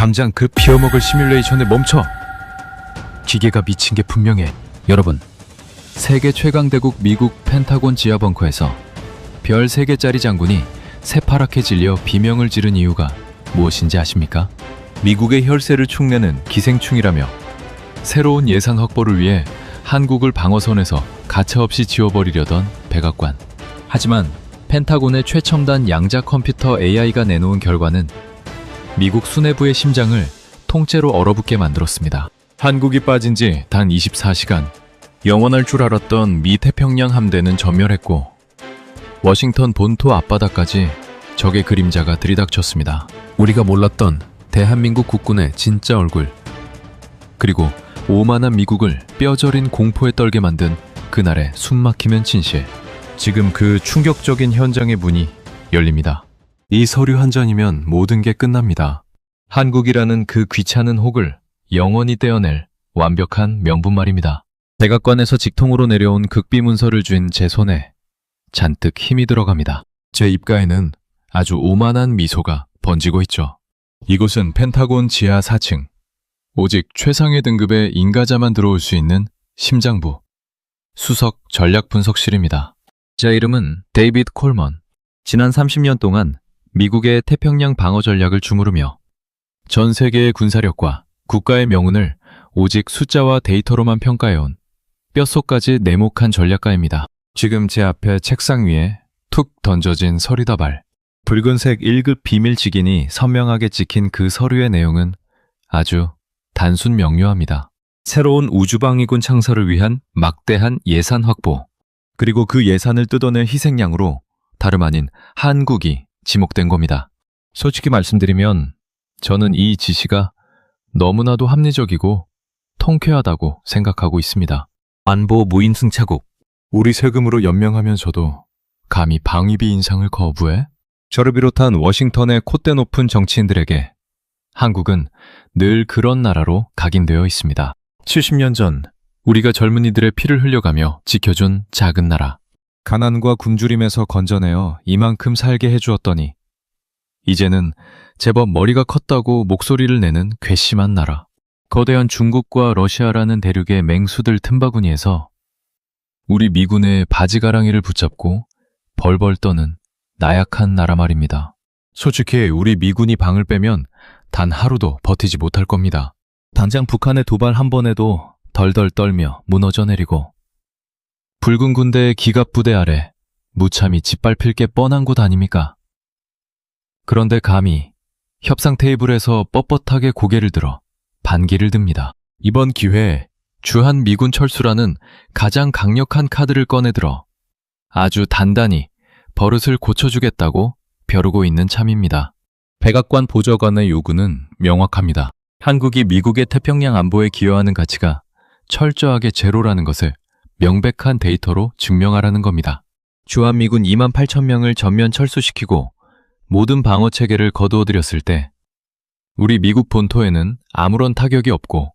당장 그 피어먹을 시뮬레이션을 멈춰! 기계가 미친 게 분명해. 여러분, 세계 최강대국 미국 펜타곤 지하 벙커에서 별 3개짜리 장군이 새파랗게 질려 비명을 지른 이유가 무엇인지 아십니까? 미국의 혈세를 축내는 기생충이라며 새로운 예산 확보를 위해 한국을 방어선에서 가차없이 지워버리려던 백악관. 하지만 펜타곤의 최첨단 양자 컴퓨터 AI가 내놓은 결과는 미국 수뇌부의 심장을 통째로 얼어붙게 만들었습니다. 한국이 빠진 지 단 24시간, 영원할 줄 알았던 미 태평양 함대는 전멸했고 워싱턴 본토 앞바다까지 적의 그림자가 들이닥쳤습니다. 우리가 몰랐던 대한민국 국군의 진짜 얼굴, 그리고 오만한 미국을 뼈저린 공포에 떨게 만든 그날의 숨막히는 진실. 지금 그 충격적인 현장의 문이 열립니다. 이 서류 한 잔이면 모든 게 끝납니다. 한국이라는 그 귀찮은 혹을 영원히 떼어낼 완벽한 명분 말입니다. 백악관에서 직통으로 내려온 극비 문서를 쥔 제 손에 잔뜩 힘이 들어갑니다. 제 입가에는 아주 오만한 미소가 번지고 있죠. 이곳은 펜타곤 지하 4층. 오직 최상위 등급의 인가자만 들어올 수 있는 심장부, 수석 전략분석실입니다. 제 이름은 데이비드 콜먼. 지난 30년 동안 미국의 태평양 방어 전략을 주무르며 전 세계의 군사력과 국가의 명운을 오직 숫자와 데이터로만 평가해온 뼛속까지 내목한 전략가입니다. 지금 제 앞에 책상 위에 툭 던져진 서리다발. 붉은색 1급 비밀 직인이 선명하게 찍힌 그 서류의 내용은 아주 단순 명료합니다. 새로운 우주방위군 창설을 위한 막대한 예산 확보, 그리고 그 예산을 뜯어낼 희생양으로 다름 아닌 한국이 지목된 겁니다. 솔직히 말씀드리면 저는 이 지시가 너무나도 합리적이고 통쾌하다고 생각하고 있습니다. 안보 무임승차국, 우리 세금으로 연명하면서도 감히 방위비 인상을 거부해? 저를 비롯한 워싱턴의 콧대 높은 정치인들에게 한국은 늘 그런 나라로 각인되어 있습니다. 70년 전 우리가 젊은이들의 피를 흘려가며 지켜준 작은 나라. 가난과 굶주림에서 건져내어 이만큼 살게 해주었더니 이제는 제법 머리가 컸다고 목소리를 내는 괘씸한 나라. 거대한 중국과 러시아라는 대륙의 맹수들 틈바구니에서 우리 미군의 바지가랑이를 붙잡고 벌벌 떠는 나약한 나라 말입니다. 솔직히 우리 미군이 방을 빼면 단 하루도 버티지 못할 겁니다. 당장 북한의 도발 한 번에도 덜덜 떨며 무너져 내리고 붉은 군대의 기갑부대 아래 무참히 짓밟힐 게 뻔한 곳 아닙니까? 그런데 감히 협상 테이블에서 뻣뻣하게 고개를 들어 반기를 듭니다. 이번 기회에 주한 미군 철수라는 가장 강력한 카드를 꺼내들어 아주 단단히 버릇을 고쳐주겠다고 벼르고 있는 참입니다. 백악관 보좌관의 요구는 명확합니다. 한국이 미국의 태평양 안보에 기여하는 가치가 철저하게 제로라는 것을 명백한 데이터로 증명하라는 겁니다. 주한미군 28,000명을 전면 철수시키고 모든 방어 체계를 거두어들였을 때 우리 미국 본토에는 아무런 타격이 없고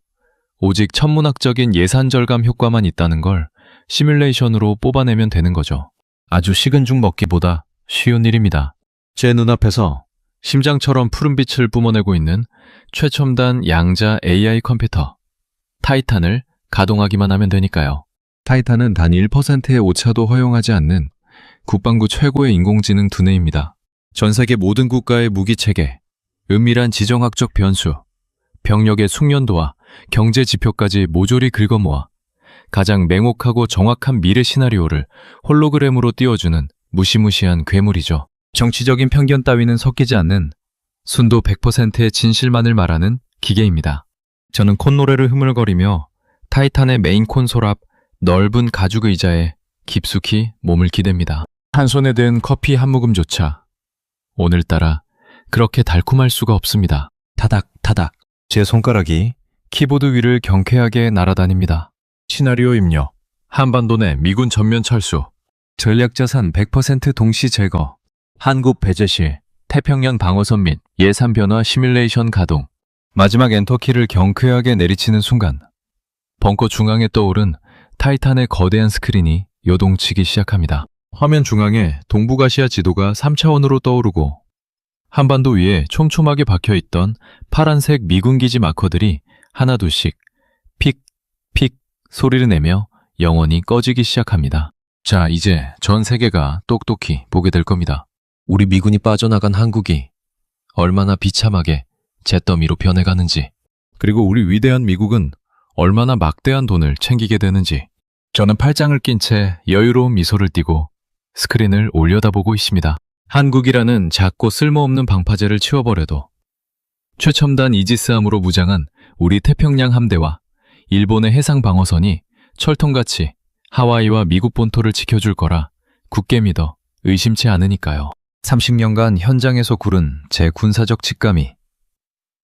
오직 천문학적인 예산 절감 효과만 있다는 걸 시뮬레이션으로 뽑아내면 되는 거죠. 아주 식은 죽 먹기보다 쉬운 일입니다. 제 눈앞에서 심장처럼 푸른빛을 뿜어내고 있는 최첨단 양자 AI 컴퓨터 타이탄을 가동하기만 하면 되니까요. 타이탄은 단 1%의 오차도 허용하지 않는 국방부 최고의 인공지능 두뇌입니다. 전 세계 모든 국가의 무기체계, 은밀한 지정학적 변수, 병력의 숙련도와 경제 지표까지 모조리 긁어모아 가장 맹혹하고 정확한 미래 시나리오를 홀로그램으로 띄워주는 무시무시한 괴물이죠. 정치적인 편견 따위는 섞이지 않는 순도 100%의 진실만을 말하는 기계입니다. 저는 콧노래를 흐물거리며 타이탄의 메인 콘솔 앞 넓은 가죽 의자에 깊숙이 몸을 기댑니다. 한 손에 든 커피 한 모금조차 오늘따라 그렇게 달콤할 수가 없습니다. 타닥타닥 제 손가락이 키보드 위를 경쾌하게 날아다닙니다. 시나리오 입력, 한반도 내 미군 전면 철수, 전략자산 100% 동시 제거, 한국 배제 시 태평양 방어선 및 예산 변화 시뮬레이션 가동. 마지막 엔터키를 경쾌하게 내리치는 순간 벙커 중앙에 떠오른 타이탄의 거대한 스크린이 요동치기 시작합니다. 화면 중앙에 동북아시아 지도가 3차원으로 떠오르고 한반도 위에 촘촘하게 박혀있던 파란색 미군기지 마커들이 하나둘씩 픽, 픽 소리를 내며 영원히 꺼지기 시작합니다. 자, 이제 전 세계가 똑똑히 보게 될 겁니다. 우리 미군이 빠져나간 한국이 얼마나 비참하게 잿더미로 변해가는지, 그리고 우리 위대한 미국은 얼마나 막대한 돈을 챙기게 되는지. 저는 팔짱을 낀 채 여유로운 미소를 띠고 스크린을 올려다보고 있습니다. 한국이라는 작고 쓸모없는 방파제를 치워버려도 최첨단 이지스함으로 무장한 우리 태평양 함대와 일본의 해상 방어선이 철통같이 하와이와 미국 본토를 지켜줄 거라 굳게 믿어 의심치 않으니까요. 30년간 현장에서 구른 제 군사적 직감이,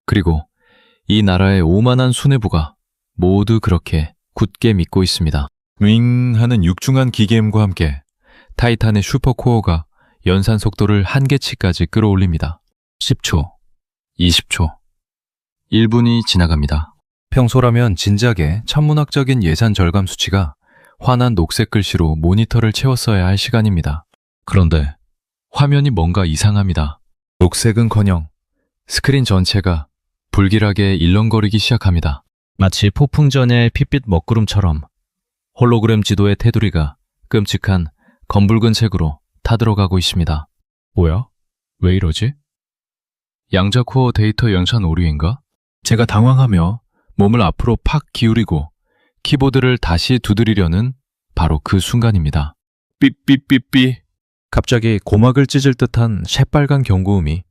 그리고 이 나라의 오만한 수뇌부가 모두 그렇게 굳게 믿고 있습니다. 윙 하는 육중한 기계음과 함께 타이탄의 슈퍼코어가 연산 속도를 한계치까지 끌어올립니다. 10초, 20초, 1분이 지나갑니다. 평소라면 진작에 천문학적인 예산 절감 수치가 환한 녹색 글씨로 모니터를 채웠어야 할 시간입니다. 그런데 화면이 뭔가 이상합니다. 녹색은커녕 스크린 전체가 불길하게 일렁거리기 시작합니다. 마치 폭풍 전야의 핏빛 먹구름처럼 홀로그램 지도의 테두리가 끔찍한 검붉은 색으로 타들어가고 있습니다. 뭐야? 왜 이러지? 양자코어 데이터 연산 오류인가? 제가 당황하며 몸을 앞으로 팍 기울이고 키보드를 다시 두드리려는 바로 그 순간입니다. 삐삐삐삐. 갑자기 고막을 찢을 듯한 새빨간 경고음이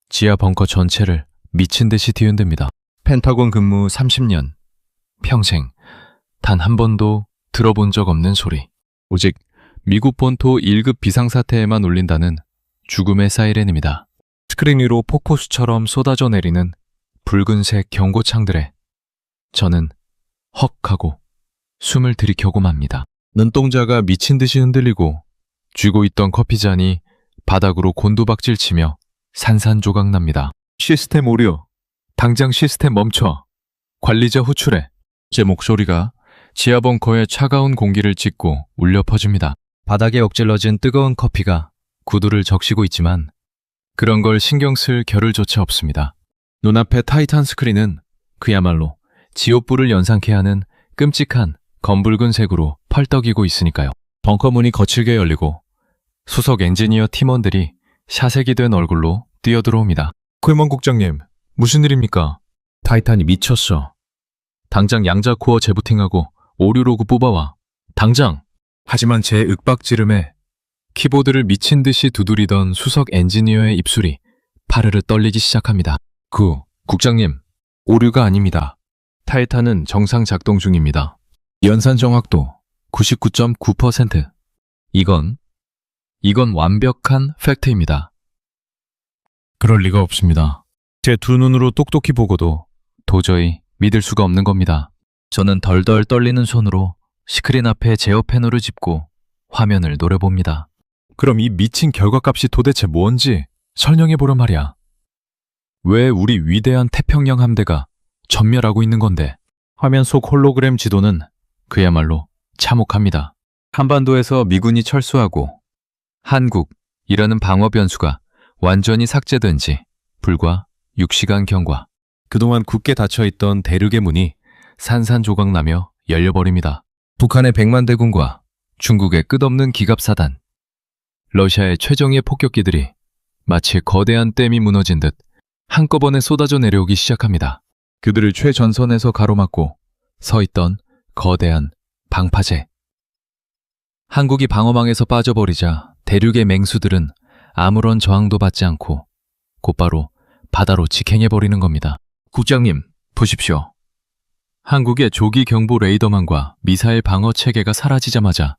지하 벙커 전체를 미친 듯이 뒤흔듭니다. 펜타곤 근무 30년. 평생 단 한 번도 들어본 적 없는 소리. 오직 미국 본토 1급 비상사태에만 울린다는 죽음의 사이렌입니다. 스크린 위로 폭포수처럼 쏟아져 내리는 붉은색 경고창들에 저는 헉 하고 숨을 들이켜고 맙니다. 눈동자가 미친 듯이 흔들리고 쥐고 있던 커피잔이 바닥으로 곤두박질 치며 산산조각 납니다. 시스템 오류. 당장 시스템 멈춰. 관리자 호출해. 제 목소리가 지하 벙커의 차가운 공기를 찢고 울려 퍼집니다. 바닥에 엎질러진 뜨거운 커피가 구두를 적시고 있지만 그런 걸 신경 쓸 겨를조차 없습니다. 눈앞의 타이탄 스크린은 그야말로 지옥불을 연상케 하는 끔찍한 검붉은 색으로 펄떡이고 있으니까요. 벙커 문이 거칠게 열리고 수석 엔지니어 팀원들이 샤색이 된 얼굴로 뛰어들어옵니다. 콜먼 국장님, 무슨 일입니까? 타이탄이 미쳤어. 당장 양자코어 재부팅하고 오류 로그 뽑아와. 당장! 하지만 제 윽박지름에 키보드를 미친 듯이 두드리던 수석 엔지니어의 입술이 파르르 떨리기 시작합니다. 국장님, 오류가 아닙니다. 타이탄은 정상 작동 중입니다. 연산 정확도 99.9%. 이건 완벽한 팩트입니다. 그럴 리가 없습니다. 제 두 눈으로 똑똑히 보고도 도저히 믿을 수가 없는 겁니다. 저는 덜덜 떨리는 손으로 스크린 앞에 제어 패널을 짚고 화면을 노려봅니다. 그럼 이 미친 결과값이 도대체 뭔지 설명해보려 말이야. 왜 우리 위대한 태평양 함대가 전멸하고 있는 건데? 화면 속 홀로그램 지도는 그야말로 참혹합니다. 한반도에서 미군이 철수하고 한국이라는 방어 변수가 완전히 삭제된 지 불과 6시간 경과. 그동안 굳게 닫혀있던 대륙의 문이 산산조각 나며 열려버립니다. 북한의 100만 대군과 중국의 끝없는 기갑사단, 러시아의 최정예 폭격기들이 마치 거대한 댐이 무너진 듯 한꺼번에 쏟아져 내려오기 시작합니다. 그들을 최전선에서 가로막고 서 있던 거대한 방파제. 한국이 방어망에서 빠져버리자 대륙의 맹수들은 아무런 저항도 받지 않고 곧바로 바다로 직행해버리는 겁니다. 국장님, 보십시오. 한국의 조기 경보 레이더망과 미사일 방어 체계가 사라지자마자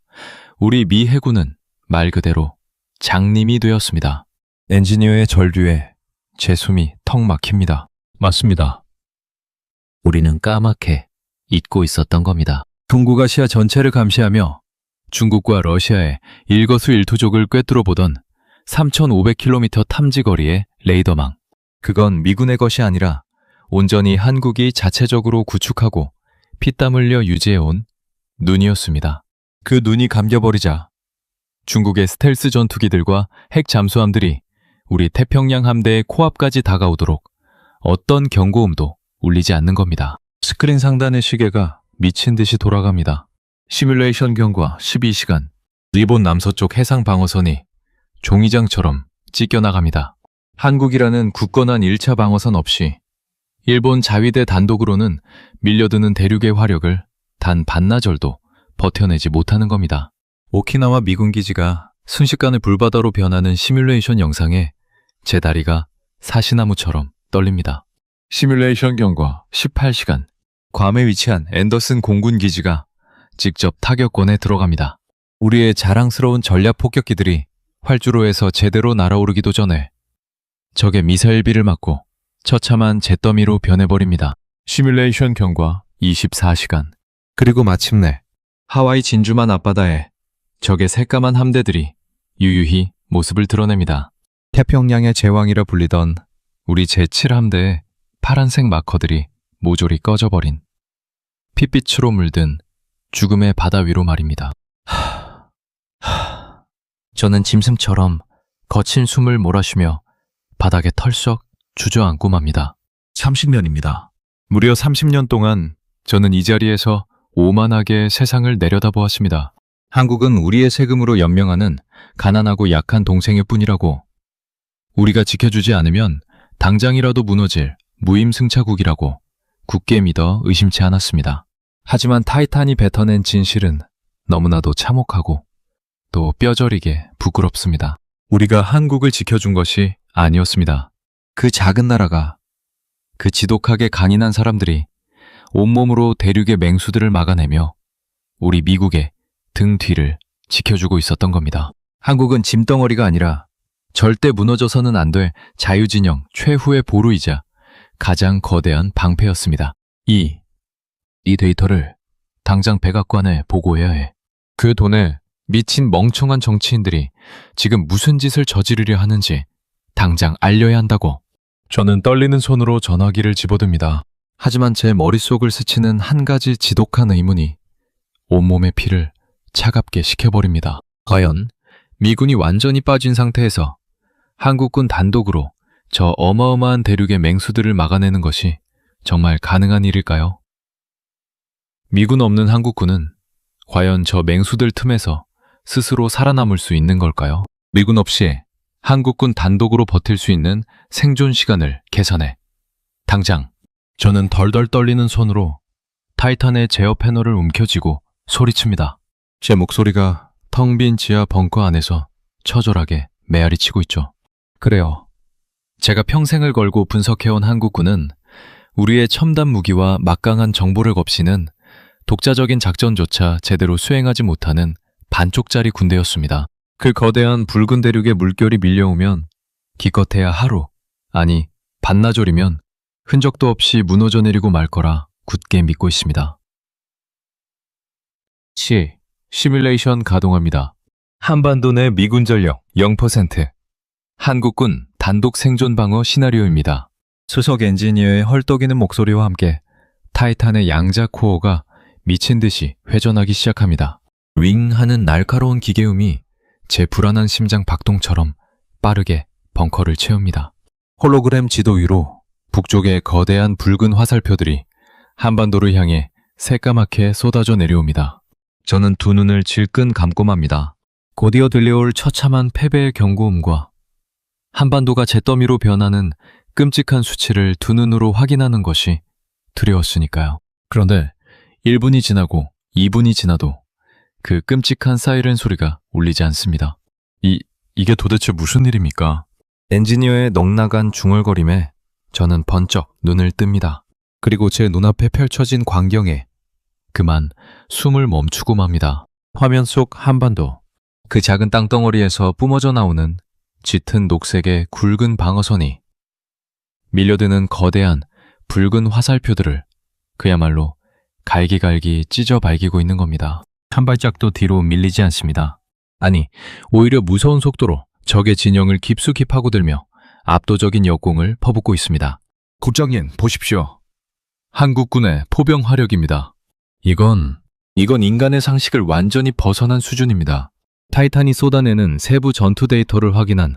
우리 미 해군은 말 그대로 장님이 되었습니다. 엔지니어의 전류에 제 숨이 턱 막힙니다. 맞습니다. 우리는 까맣게 잊고 있었던 겁니다. 동북아시아 전체를 감시하며 중국과 러시아의 일거수일투족을 꿰뚫어보던 3,500km 탐지거리의 레이더망. 그건 미군의 것이 아니라 온전히 한국이 자체적으로 구축하고 피땀 흘려 유지해온 눈이었습니다. 그 눈이 감겨버리자 중국의 스텔스 전투기들과 핵 잠수함들이 우리 태평양 함대의 코앞까지 다가오도록 어떤 경고음도 울리지 않는 겁니다. 스크린 상단의 시계가 미친 듯이 돌아갑니다. 시뮬레이션 경과 12시간. 일본 남서쪽 해상 방어선이 종이장처럼 찢겨나갑니다. 한국이라는 굳건한 1차 방어선 없이 일본 자위대 단독으로는 밀려드는 대륙의 화력을 단 반나절도 버텨내지 못하는 겁니다. 오키나와 미군 기지가 순식간에 불바다로 변하는 시뮬레이션 영상에 제 다리가 사시나무처럼 떨립니다. 시뮬레이션 경과 18시간. 괌에 위치한 앤더슨 공군 기지가 직접 타격권에 들어갑니다. 우리의 자랑스러운 전략 폭격기들이 활주로에서 제대로 날아오르기도 전에 적의 미사일비를 맞고 처참한 잿더미로 변해버립니다. 시뮬레이션 경과 24시간. 그리고 마침내 하와이 진주만 앞바다에 적의 새까만 함대들이 유유히 모습을 드러냅니다. 태평양의 제왕이라 불리던 우리 제7함대의 파란색 마커들이 모조리 꺼져버린 핏빛으로 물든 죽음의 바다 위로 말입니다. 저는 짐승처럼 거친 숨을 몰아쉬며 바닥에 털썩 주저앉고 맙니다. 30년입니다. 무려 30년 동안 저는 이 자리에서 오만하게 세상을 내려다보았습니다. 한국은 우리의 세금으로 연명하는 가난하고 약한 동생일 뿐이라고, 우리가 지켜주지 않으면 당장이라도 무너질 무임승차국이라고 굳게 믿어 의심치 않았습니다. 하지만 타이탄이 뱉어낸 진실은 너무나도 참혹하고 또 뼈저리게 부끄럽습니다. 우리가 한국을 지켜준 것이 아니었습니다. 그 작은 나라가, 그 지독하게 강인한 사람들이 온몸으로 대륙의 맹수들을 막아내며 우리 미국의 등 뒤를 지켜주고 있었던 겁니다. 한국은 짐덩어리가 아니라 절대 무너져서는 안 될 자유진영 최후의 보루이자 가장 거대한 방패였습니다. 이 데이터를 당장 백악관에 보고해야 해. 그 돈에 미친 멍청한 정치인들이 지금 무슨 짓을 저지르려 하는지 당장 알려야 한다고. 저는 떨리는 손으로 전화기를 집어듭니다. 하지만 제 머릿속을 스치는 한 가지 지독한 의문이 온몸의 피를 차갑게 식혀버립니다. 과연 미군이 완전히 빠진 상태에서 한국군 단독으로 저 어마어마한 대륙의 맹수들을 막아내는 것이 정말 가능한 일일까요? 미군 없는 한국군은 과연 저 맹수들 틈에서 스스로 살아남을 수 있는 걸까요? 미군 없이 한국군 단독으로 버틸 수 있는 생존 시간을 계산해 당장. 저는 덜덜 떨리는 손으로 타이탄의 제어 패널을 움켜쥐고 소리칩니다. 제 목소리가 텅 빈 지하 벙커 안에서 처절하게 메아리치고 있죠. 그래요. 제가 평생을 걸고 분석해온 한국군은 우리의 첨단 무기와 막강한 정보를 겁시는 독자적인 작전조차 제대로 수행하지 못하는 반쪽짜리 군대였습니다. 그 거대한 붉은 대륙의 물결이 밀려오면 기껏해야 하루, 아니 반나절이면 흔적도 없이 무너져 내리고 말 거라 굳게 믿고 있습니다. 시뮬레이션 가동합니다. 한반도 내 미군 전력 0%. 한국군 단독 생존 방어 시나리오입니다. 수석 엔지니어의 헐떡이는 목소리와 함께 타이탄의 양자 코어가 미친 듯이 회전하기 시작합니다. 윙 하는 날카로운 기계음이 제 불안한 심장 박동처럼 빠르게 벙커를 채웁니다. 홀로그램 지도 위로 북쪽의 거대한 붉은 화살표들이 한반도를 향해 새까맣게 쏟아져 내려옵니다. 저는 두 눈을 질끈 감고 맙니다. 곧이어 들려올 처참한 패배의 경고음과 한반도가 잿더미로 변하는 끔찍한 수치를 두 눈으로 확인하는 것이 두려웠으니까요. 그런데 1분이 지나고 2분이 지나도 그 끔찍한 사이렌 소리가 울리지 않습니다. 이게 도대체 무슨 일입니까? 엔지니어의 넉나간 중얼거림에 저는 번쩍 눈을 뜹니다. 그리고 제 눈앞에 펼쳐진 광경에 그만 숨을 멈추고 맙니다. 화면 속 한반도, 그 작은 땅덩어리에서 뿜어져 나오는 짙은 녹색의 굵은 방어선이 밀려드는 거대한 붉은 화살표들을 그야말로 갈기갈기 찢어 발기고 있는 겁니다. 한 발짝도 뒤로 밀리지 않습니다. 아니, 오히려 무서운 속도로 적의 진영을 깊숙이 파고들며 압도적인 역공을 퍼붓고 있습니다. 국장님, 보십시오. 한국군의 포병 화력입니다. 이건 인간의 상식을 완전히 벗어난 수준입니다. 타이탄이 쏟아내는 세부 전투 데이터를 확인한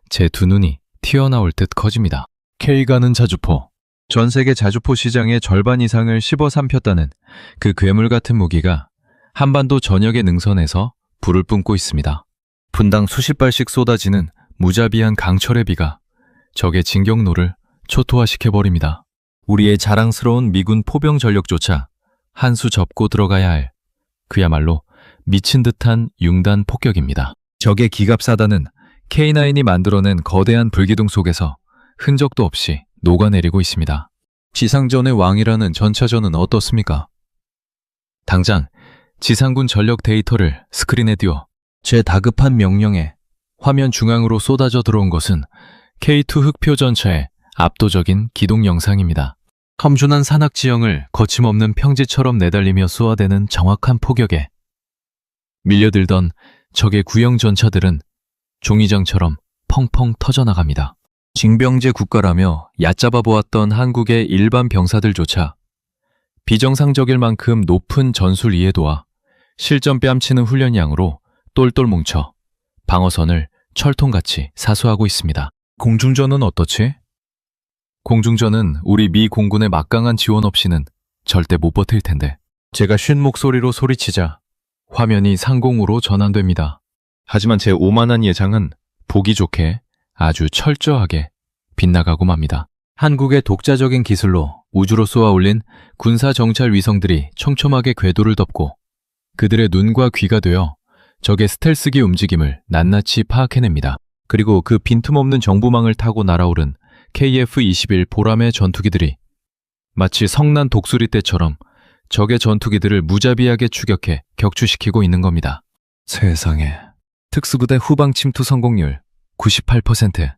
제 두 눈이 튀어나올 듯 커집니다. K가는 자주포. 전 세계 자주포 시장의 절반 이상을 씹어 삼켰다는 그 괴물 같은 무기가 한반도 전역의 능선에서 불을 뿜고 있습니다. 분당 수십 발씩 쏟아지는 무자비한 강철의 비가 적의 진격로를 초토화시켜버립니다. 우리의 자랑스러운 미군 포병 전력조차 한 수 접고 들어가야 할 그야말로 미친 듯한 융단 폭격입니다. 적의 기갑사단은 K9이 만들어낸 거대한 불기둥 속에서 흔적도 없이 녹아내리고 있습니다. 지상전의 왕이라는 전차전은 어떻습니까? 당장 지상군 전력 데이터를 스크린에 띄워 제 다급한 명령에 화면 중앙으로 쏟아져 들어온 것은 K2 흑표 전차의 압도적인 기동 영상입니다. 험준한 산악 지형을 거침없는 평지처럼 내달리며 쏘아대는 정확한 포격에 밀려들던 적의 구형 전차들은 종이장처럼 펑펑 터져나갑니다. 징병제 국가라며 얕잡아 보았던 한국의 일반 병사들조차 비정상적일 만큼 높은 전술 이해도와 실전 뺨치는 훈련량으로 똘똘 뭉쳐 방어선을 철통같이 사수하고 있습니다. 공중전은 어떻지? 공중전은 우리 미 공군의 막강한 지원 없이는 절대 못 버틸 텐데 제가 쉰 목소리로 소리치자 화면이 상공으로 전환됩니다. 하지만 제 오만한 예상은 보기 좋게 아주 철저하게 빗나가고 맙니다. 한국의 독자적인 기술로 우주로 쏘아 올린 군사 정찰 위성들이 촘촘하게 궤도를 덮고 그들의 눈과 귀가 되어 적의 스텔스기 움직임을 낱낱이 파악해냅니다. 그리고 그 빈틈없는 정보망을 타고 날아오른 KF-21 보람의 전투기들이 마치 성난 독수리 떼처럼 적의 전투기들을 무자비하게 추격해 격추시키고 있는 겁니다. 세상에. 특수부대 후방 침투 성공률 98%.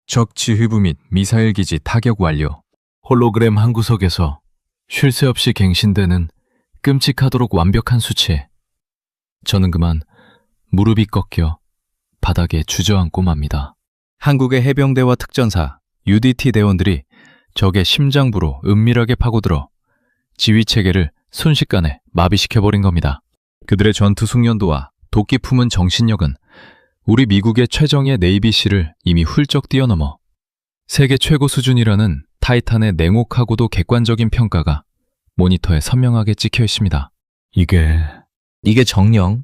적 지휘부 및 미사일 기지 타격 완료. 홀로그램 한 구석에서 쉴 새 없이 갱신되는 끔찍하도록 완벽한 수치. 저는 그만 무릎이 꺾여 바닥에 주저앉고 맙니다. 한국의 해병대와 특전사, UDT 대원들이 적의 심장부로 은밀하게 파고들어 지휘체계를 순식간에 마비시켜버린 겁니다. 그들의 전투 숙련도와 도끼 품은 정신력은 우리 미국의 최정예 네이비시를 이미 훌쩍 뛰어넘어 세계 최고 수준이라는 타이탄의 냉혹하고도 객관적인 평가가 모니터에 선명하게 찍혀 있습니다. 이게 정녕?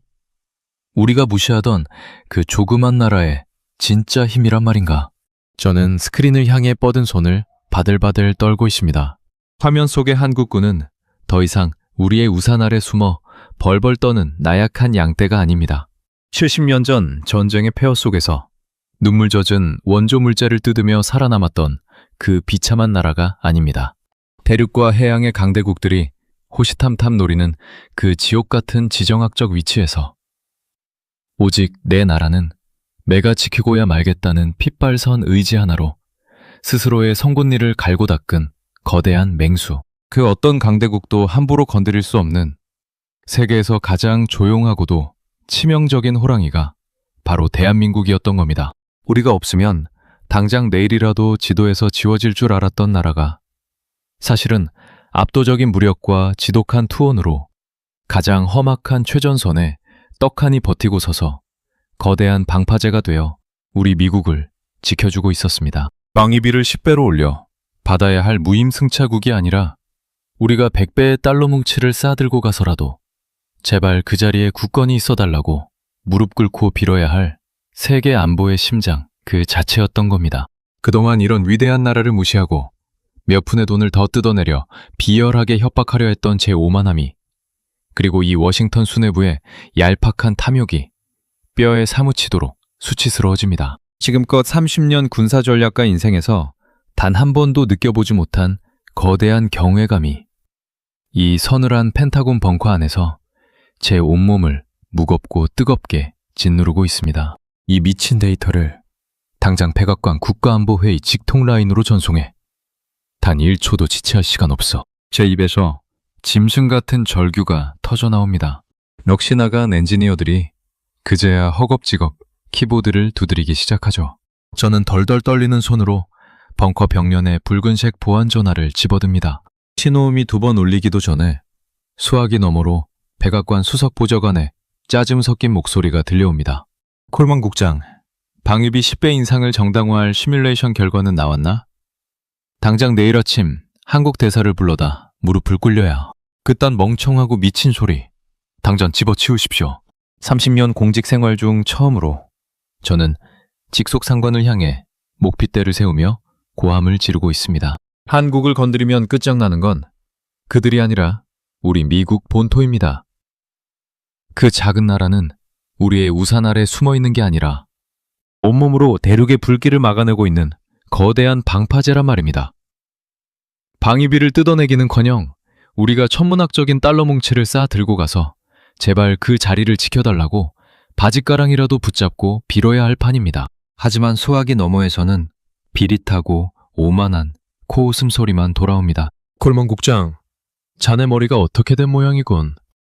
우리가 무시하던 그 조그만 나라의 진짜 힘이란 말인가? 저는 스크린을 향해 뻗은 손을 바들바들 떨고 있습니다. 화면 속의 한국군은 더 이상 우리의 우산 아래 숨어 벌벌 떠는 나약한 양떼가 아닙니다. 70년 전 전쟁의 폐허 속에서 눈물 젖은 원조 물자를 뜯으며 살아남았던 그 비참한 나라가 아닙니다. 대륙과 해양의 강대국들이 호시탐탐 노리는 그 지옥 같은 지정학적 위치에서 오직 내 나라는 내가 지키고야 말겠다는 핏발선 의지 하나로 스스로의 송곳니를 갈고 닦은 거대한 맹수. 그 어떤 강대국도 함부로 건드릴 수 없는 세계에서 가장 조용하고도 치명적인 호랑이가 바로 대한민국이었던 겁니다. 우리가 없으면 당장 내일이라도 지도에서 지워질 줄 알았던 나라가 사실은 압도적인 무력과 지독한 투혼으로 가장 험악한 최전선에 떡하니 버티고 서서 거대한 방파제가 되어 우리 미국을 지켜주고 있었습니다. 방위비를 10배로 올려 받아야 할 무임승차국이 아니라 우리가 100배의 달러 뭉치를 싸들고 가서라도 제발 그 자리에 굳건히 있어달라고 무릎 꿇고 빌어야 할 세계 안보의 심장 그 자체였던 겁니다. 그동안 이런 위대한 나라를 무시하고 몇 푼의 돈을 더 뜯어내려 비열하게 협박하려 했던 제 오만함이 그리고 이 워싱턴 수뇌부의 얄팍한 탐욕이 뼈에 사무치도록 수치스러워집니다. 지금껏 30년 군사전략가 인생에서 단 한 번도 느껴보지 못한 거대한 경외감이 이 서늘한 펜타곤 벙커 안에서 제 온몸을 무겁고 뜨겁게 짓누르고 있습니다. 이 미친 데이터를 당장 백악관 국가안보회의 직통 라인으로 전송해. 단 1초도 지체할 시간 없어. 제 입에서 짐승 같은 절규가 터져나옵니다. 넋이 나간 엔지니어들이 그제야 허겁지겁 키보드를 두드리기 시작하죠. 저는 덜덜 떨리는 손으로 벙커 벽면에 붉은색 보안 전화를 집어듭니다. 신호음이 2번 울리기도 전에 수화기 너머로 백악관 수석 보좌관의 짜증 섞인 목소리가 들려옵니다. 콜만 국장, 방위비 10배 인상을 정당화할 시뮬레이션 결과는 나왔나? 당장 내일 아침 한국 대사를 불러다 무릎을 꿇려야. 그딴 멍청하고 미친 소리 당장 집어치우십시오. 30년 공직 생활 중 처음으로 저는 직속 상관을 향해 목핏대를 세우며 고함을 지르고 있습니다. 한국을 건드리면 끝장나는 건 그들이 아니라 우리 미국 본토입니다. 그 작은 나라는 우리의 우산 아래 숨어 있는 게 아니라 온몸으로 대륙의 불길을 막아내고 있는 거대한 방파제란 말입니다. 방위비를 뜯어내기는커녕 우리가 천문학적인 달러 뭉치를 쌓아 들고 가서 제발 그 자리를 지켜달라고 바짓가랑이라도 붙잡고 빌어야 할 판입니다. 하지만 소화기 너머에서는 비릿하고 오만한 코웃음 소리만 돌아옵니다. 콜먼 국장, 자네 머리가 어떻게 된 모양이군.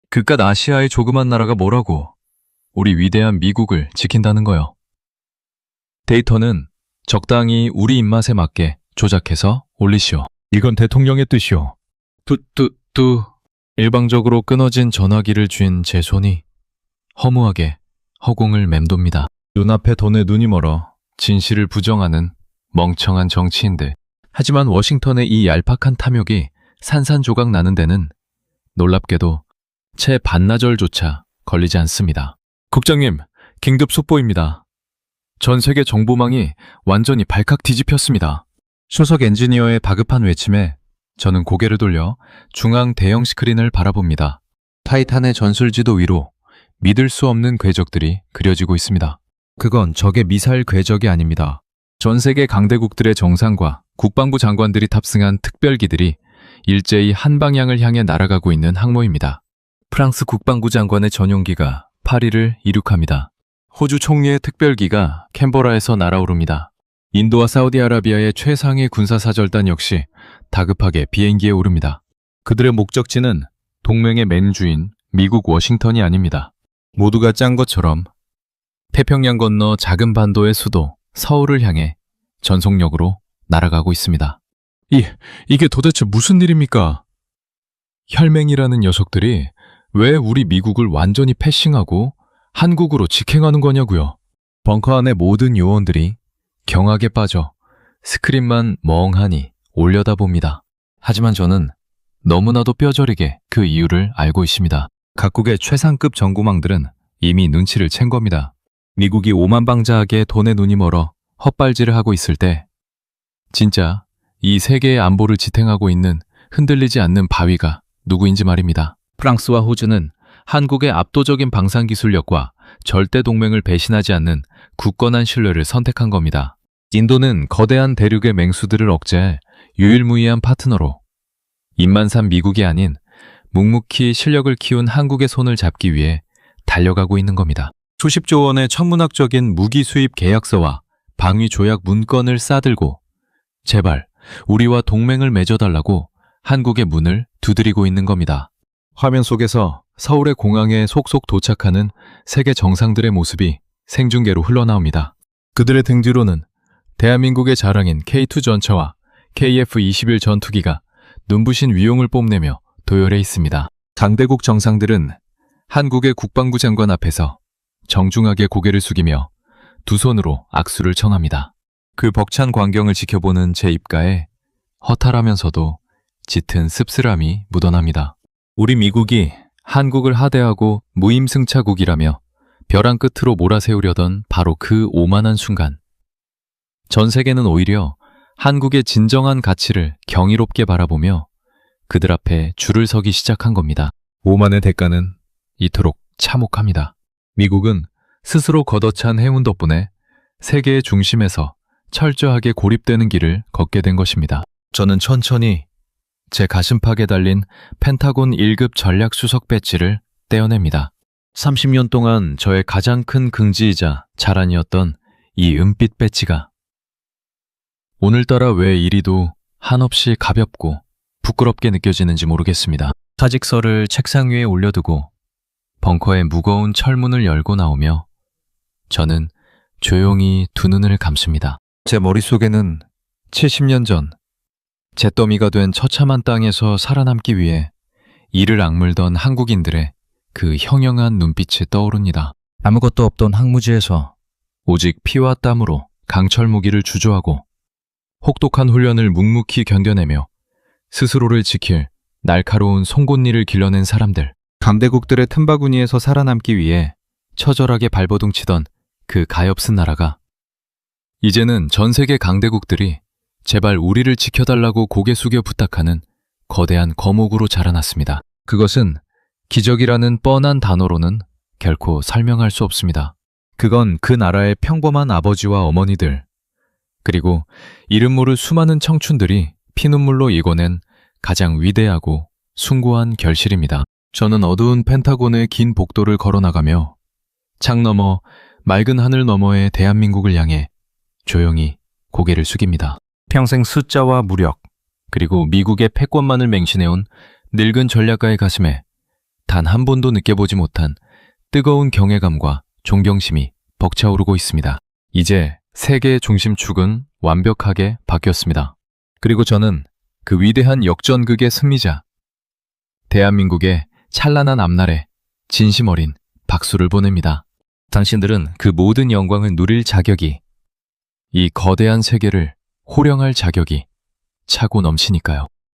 그깟 아시아의 조그만 나라가 뭐라고 우리 위대한 미국을 지킨다는 거요. 데이터는 적당히 우리 입맛에 맞게 조작해서 올리시오. 이건 대통령의 뜻이오. 일방적으로 끊어진 전화기를 쥔 제 손이 허무하게 허공을 맴돕니다. 눈앞에 돈에 눈이 멀어 진실을 부정하는 멍청한 정치인들. 하지만 워싱턴의 이 얄팍한 탐욕이 산산조각 나는 데는 놀랍게도 채 반나절조차 걸리지 않습니다. 국장님, 긴급 속보입니다. 전 세계 정보망이 완전히 발칵 뒤집혔습니다. 수석 엔지니어의 다급한 외침에 저는 고개를 돌려 중앙 대형 스크린을 바라봅니다. 타이탄의 전술지도 위로 믿을 수 없는 궤적들이 그려지고 있습니다. 그건 적의 미사일 궤적이 아닙니다. 전 세계 강대국들의 정상과 국방부 장관들이 탑승한 특별기들이 일제히 한 방향을 향해 날아가고 있는 항모입니다. 프랑스 국방부 장관의 전용기가 파리를 이륙합니다. 호주 총리의 특별기가 캔버라에서 날아오릅니다. 인도와 사우디아라비아의 최상위 군사사절단 역시 다급하게 비행기에 오릅니다. 그들의 목적지는 동맹의 맨주인 미국 워싱턴이 아닙니다. 모두가 짠 것처럼 태평양 건너 작은 반도의 수도 서울을 향해 전속력으로 날아가고 있습니다. 이게 도대체 무슨 일입니까? 혈맹이라는 녀석들이 왜 우리 미국을 완전히 패싱하고 한국으로 직행하는 거냐고요. 벙커 안의 모든 요원들이 경악에 빠져 스크린만 멍하니 올려다봅니다. 하지만 저는 너무나도 뼈저리게 그 이유를 알고 있습니다. 각국의 최상급 정구망들은 이미 눈치를 챈 겁니다. 미국이 오만방자하게 돈에 눈이 멀어 헛발질을 하고 있을 때 진짜 이 세계의 안보를 지탱하고 있는 흔들리지 않는 바위가 누구인지 말입니다. 프랑스와 호주는 한국의 압도적인 방산기술력과 절대 동맹을 배신하지 않는 굳건한 신뢰를 선택한 겁니다. 인도는 거대한 대륙의 맹수들을 억제해 유일무이한 파트너로 입만 산 미국이 아닌 묵묵히 실력을 키운 한국의 손을 잡기 위해 달려가고 있는 겁니다. 수십조 원의 천문학적인 무기 수입 계약서와 방위 조약 문건을 싸들고 제발 우리와 동맹을 맺어달라고 한국의 문을 두드리고 있는 겁니다. 화면 속에서 서울의 공항에 속속 도착하는 세계 정상들의 모습이 생중계로 흘러나옵니다. 그들의 등 뒤로는 대한민국의 자랑인 K2 전차와 KF-21 전투기가 눈부신 위용을 뽐내며 도열해 있습니다. 강대국 정상들은 한국의 국방부 장관 앞에서 정중하게 고개를 숙이며 두 손으로 악수를 청합니다. 그 벅찬 광경을 지켜보는 제 입가에 허탈하면서도 짙은 씁쓸함이 묻어납니다. 우리 미국이 한국을 하대하고 무임승차국이라며 벼랑 끝으로 몰아세우려던 바로 그 오만한 순간 전 세계는 오히려 한국의 진정한 가치를 경이롭게 바라보며 그들 앞에 줄을 서기 시작한 겁니다. 오만의 대가는 이토록 참혹합니다. 미국은 스스로 걷어찬 행운 덕분에 세계의 중심에서 철저하게 고립되는 길을 걷게 된 것입니다. 저는 천천히 제 가슴팍에 달린 펜타곤 1급 전략 수석 배지를 떼어냅니다. 30년 동안 저의 가장 큰 긍지이자 자랑이었던 이 은빛 배지가 오늘따라 왜 이리도 한없이 가볍고 부끄럽게 느껴지는지 모르겠습니다. 사직서를 책상 위에 올려두고 벙커의 무거운 철문을 열고 나오며 저는 조용히 두 눈을 감습니다. 제 머릿속에는 70년 전 잿더미가 된 처참한 땅에서 살아남기 위해 이를 악물던 한국인들의 그 형형한 눈빛이 떠오릅니다. 아무것도 없던 항무지에서 오직 피와 땀으로 강철 무기를 주저하고 혹독한 훈련을 묵묵히 견뎌내며 스스로를 지킬 날카로운 송곳니를 길러낸 사람들. 강대국들의 틈바구니에서 살아남기 위해 처절하게 발버둥치던 그 가엾은 나라가 이제는 전 세계 강대국들이 제발 우리를 지켜달라고 고개 숙여 부탁하는 거대한 거목으로 자라났습니다. 그것은 기적이라는 뻔한 단어로는 결코 설명할 수 없습니다. 그건 그 나라의 평범한 아버지와 어머니들, 그리고 이름 모를 수많은 청춘들이 피눈물로 이궈낸 가장 위대하고 숭고한 결실입니다. 저는 어두운 펜타곤의 긴 복도를 걸어나가며 창 너머, 맑은 하늘 너머의 대한민국을 향해 조용히 고개를 숙입니다. 평생 숫자와 무력, 그리고 미국의 패권만을 맹신해온 늙은 전략가의 가슴에 단 한 번도 느껴보지 못한 뜨거운 경외감과 존경심이 벅차오르고 있습니다. 이제 세계의 중심축은 완벽하게 바뀌었습니다. 그리고 저는 그 위대한 역전극의 승리자, 대한민국의 찬란한 앞날에 진심 어린 박수를 보냅니다. 당신들은 그 모든 영광을 누릴 자격이, 이 거대한 세계를 호령할 자격이 차고 넘치니까요.